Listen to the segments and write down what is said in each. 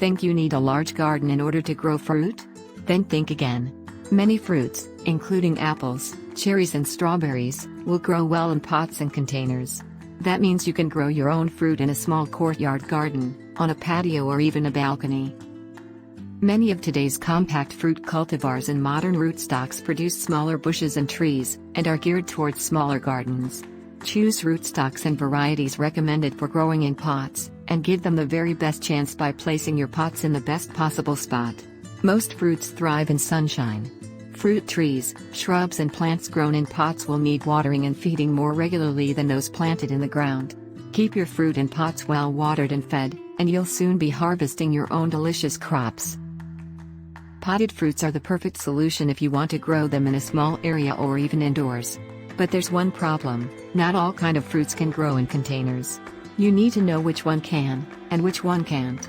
Think you need a large garden in order to grow fruit? Then think again. Many fruits, including apples, cherries and strawberries, will grow well in pots and containers. That means you can grow your own fruit in a small courtyard garden, on a patio or even a balcony. Many of today's compact fruit cultivars and modern rootstocks produce smaller bushes and trees, and are geared towards smaller gardens. Choose rootstocks and varieties recommended for growing in pots, and give them the very best chance by placing your pots in the best possible spot. Most fruits thrive in sunshine. Fruit trees, shrubs and plants grown in pots will need watering and feeding more regularly than those planted in the ground. Keep your fruit in pots well watered and fed, and you'll soon be harvesting your own delicious crops. Potted fruits are the perfect solution if you want to grow them in a small area or even indoors. But there's one problem: not all kind of fruits can grow in containers. You need to know which one can, and which one can't.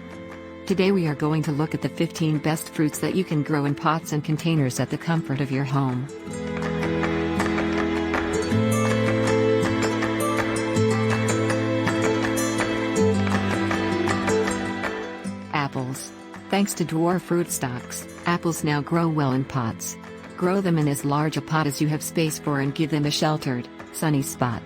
Today we are going to look at the 15 best fruits that you can grow in pots and containers at the comfort of your home. Apples. Thanks to dwarf rootstocks, apples now grow well in pots. Grow them in as large a pot as you have space for and give them a sheltered, sunny spot.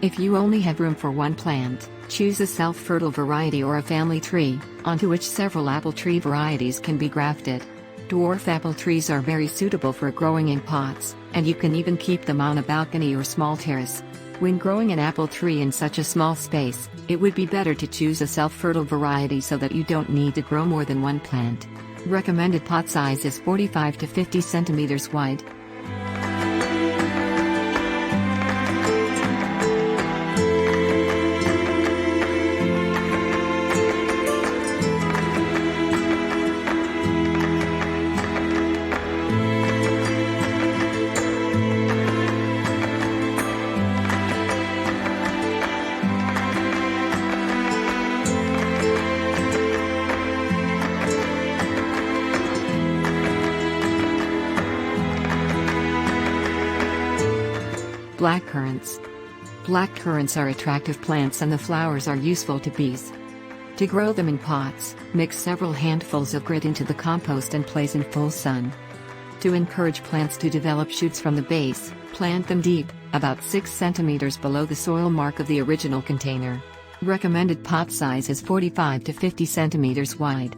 If you only have room for one plant, choose a self-fertile variety or a family tree, onto which several apple tree varieties can be grafted. Dwarf apple trees are very suitable for growing in pots, and you can even keep them on a balcony or small terrace. When growing an apple tree in such a small space, it would be better to choose a self-fertile variety so that you don't need to grow more than one plant. Recommended pot size is 45 to 50 centimeters wide. Blackcurrants. Blackcurrants are attractive plants and the flowers are useful to bees. To grow them in pots, mix several handfuls of grit into the compost and place in full sun. To encourage plants to develop shoots from the base, plant them deep, about 6 centimeters below the soil mark of the original container. Recommended pot size is 45 to 50 centimeters wide.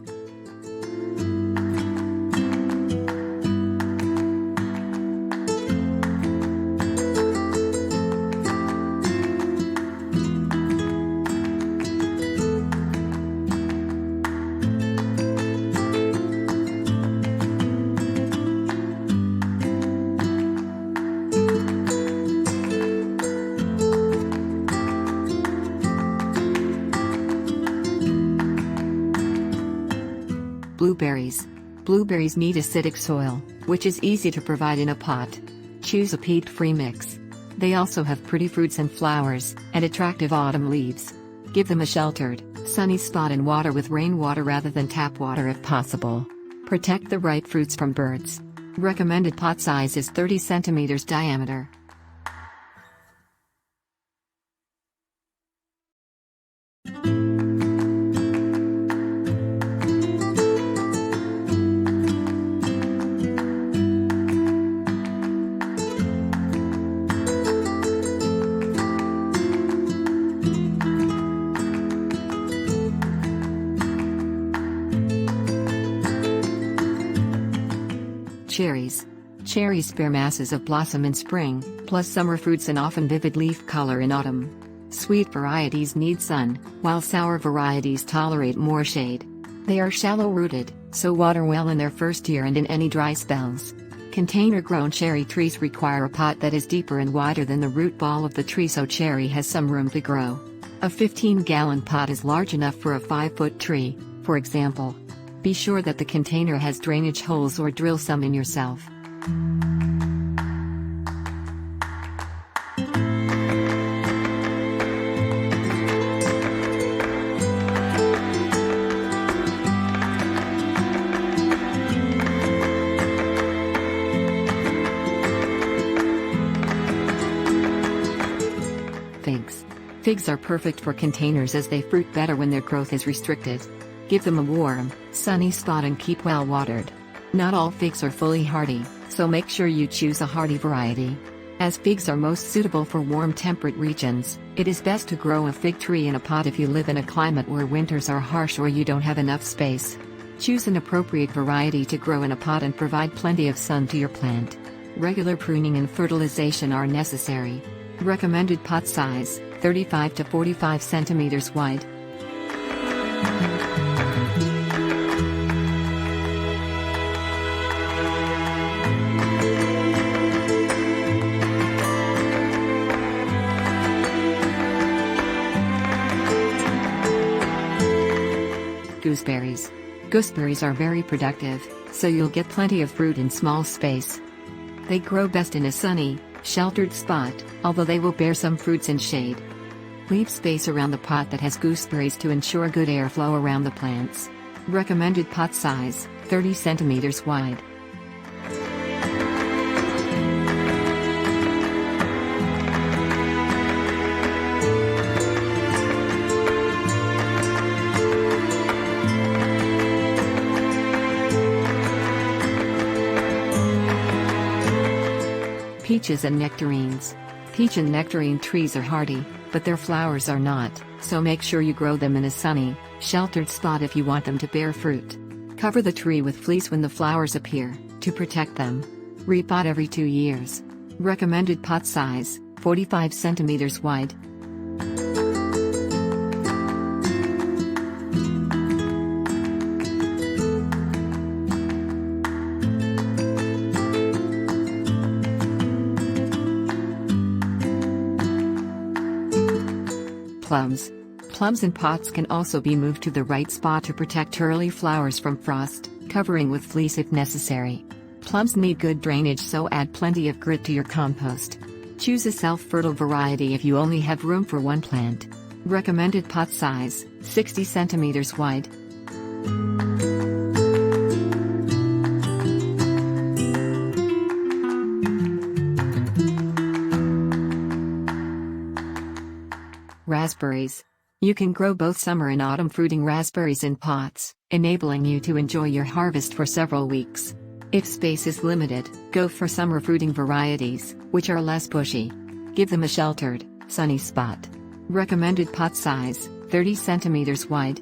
Blueberries. Blueberries need acidic soil, which is easy to provide in a pot. Choose a peat-free mix. They also have pretty fruits and flowers, and attractive autumn leaves. Give them a sheltered, sunny spot and water with rainwater rather than tap water if possible. Protect the ripe fruits from birds. Recommended pot size is 30 centimeters diameter. Cherries. Cherries bear masses of blossom in spring, plus summer fruits and often vivid leaf color in autumn. Sweet varieties need sun, while sour varieties tolerate more shade. They are shallow-rooted, so water well in their first year and in any dry spells. Container-grown cherry trees require a pot that is deeper and wider than the root ball of the tree so cherry has some room to grow. A 15-gallon pot is large enough for a 5-foot tree, for example. Be sure that the container has drainage holes or drill some in yourself. Figs. Figs are perfect for containers as they fruit better when their growth is restricted. Give them a warm, sunny spot and keep well watered. Not all figs are fully hardy, so make sure you choose a hardy variety. As figs are most suitable for warm temperate regions, it is best to grow a fig tree in a pot if you live in a climate where winters are harsh or you don't have enough space. Choose an appropriate variety to grow in a pot and provide plenty of sun to your plant. Regular pruning and fertilization are necessary. Recommended pot size, 35 to 45 centimeters wide. Gooseberries. Gooseberries are very productive, so you'll get plenty of fruit in small space. They grow best in a sunny, sheltered spot, although they will bear some fruits in shade. Leave space around the pot that has gooseberries to ensure good airflow around the plants. Recommended pot size, 30 centimeters wide. Peaches and nectarines. Peach and nectarine trees are hardy, but their flowers are not, so make sure you grow them in a sunny, sheltered spot if you want them to bear fruit. Cover the tree with fleece when the flowers appear, to protect them. Repot every 2 years. Recommended pot size, 45 centimeters wide. Plums. Plums in pots can also be moved to the right spot to protect early flowers from frost, covering with fleece if necessary. Plums need good drainage, so add plenty of grit to your compost. Choose a self-fertile variety if you only have room for one plant. Recommended pot size, 60 centimeters wide. Raspberries. You can grow both summer and autumn fruiting raspberries in pots, enabling you to enjoy your harvest for several weeks. If space is limited, go for summer fruiting varieties, which are less bushy. Give them a sheltered, sunny spot. Recommended pot size, 30 centimeters wide.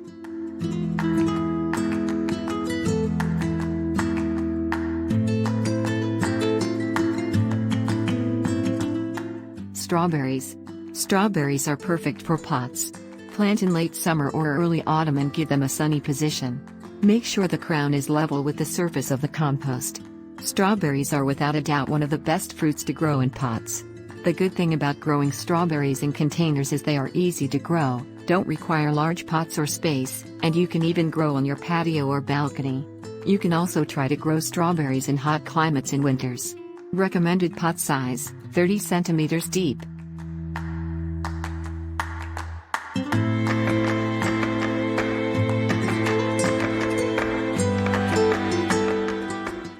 Strawberries. Strawberries are perfect for pots. Plant in late summer or early autumn and give them a sunny position. Make sure the crown is level with the surface of the compost. Strawberries are without a doubt one of the best fruits to grow in pots. The good thing about growing strawberries in containers is they are easy to grow, don't require large pots or space, and you can even grow on your patio or balcony. You can also try to grow strawberries in hot climates in winters. Recommended pot size, 30 centimeters deep.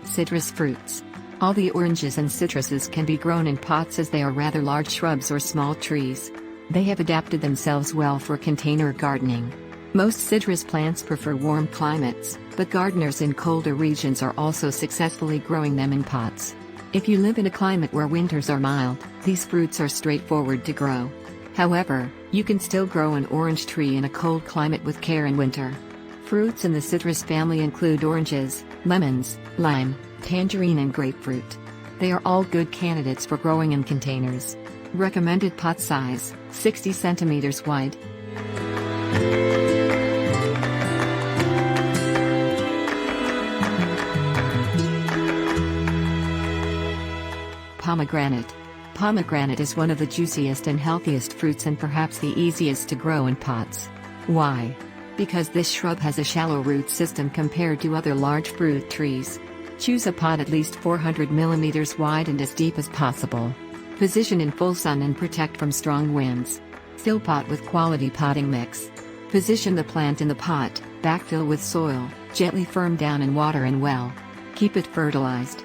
Citrus fruits. All the oranges and citruses can be grown in pots as they are rather large shrubs or small trees. They have adapted themselves well for container gardening. Most citrus plants prefer warm climates, but gardeners in colder regions are also successfully growing them in pots. If you live in a climate where winters are mild, these fruits are straightforward to grow. However, you can still grow an orange tree in a cold climate with care in winter. Fruits in the citrus family include oranges, lemons, lime, tangerine and grapefruit. They are all good candidates for growing in containers. Recommended pot size, 60 centimeters wide. Pomegranate. Pomegranate is one of the juiciest and healthiest fruits and perhaps the easiest to grow in pots. Why? Because this shrub has a shallow root system compared to other large fruit trees. Choose a pot at least 400 mm wide and as deep as possible. Position in full sun and protect from strong winds. Fill pot with quality potting mix. Position the plant in the pot, backfill with soil, gently firm down and water in well. Keep it fertilized.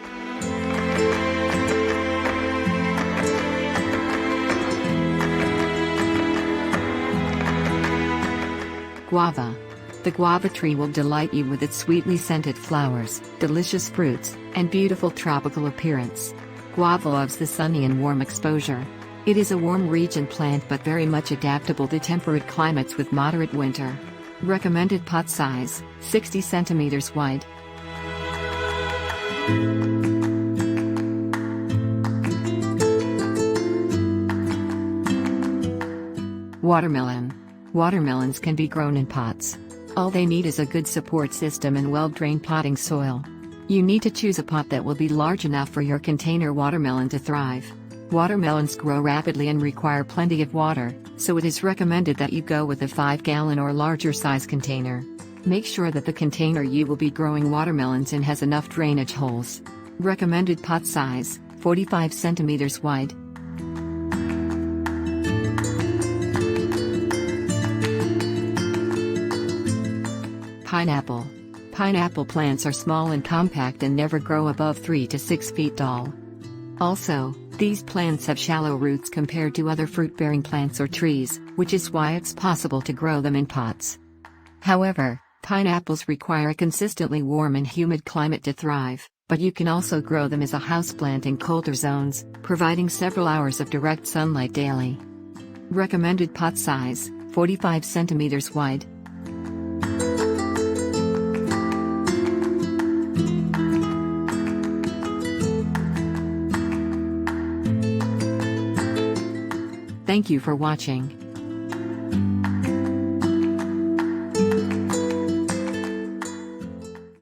Guava. The guava tree will delight you with its sweetly scented flowers, delicious fruits, and beautiful tropical appearance. Guava loves the sunny and warm exposure. It is a warm region plant but very much adaptable to temperate climates with moderate winter. Recommended pot size, 60 centimeters wide. Watermelon. Watermelons can be grown in pots. All they need is a good support system and well-drained potting soil. You need to choose a pot that will be large enough for your container watermelon to thrive. Watermelons grow rapidly and require plenty of water, so it is recommended that you go with a 5-gallon or larger size container. Make sure that the container you will be growing watermelons in has enough drainage holes. Recommended pot size, 45 centimeters wide. Pineapple. Pineapple plants are small and compact and never grow above 3 to 6 feet tall. Also, these plants have shallow roots compared to other fruit-bearing plants or trees, which is why it's possible to grow them in pots. However, pineapples require a consistently warm and humid climate to thrive, but you can also grow them as a houseplant in colder zones, providing several hours of direct sunlight daily. Recommended pot size, 45 centimeters wide. Thank you for watching.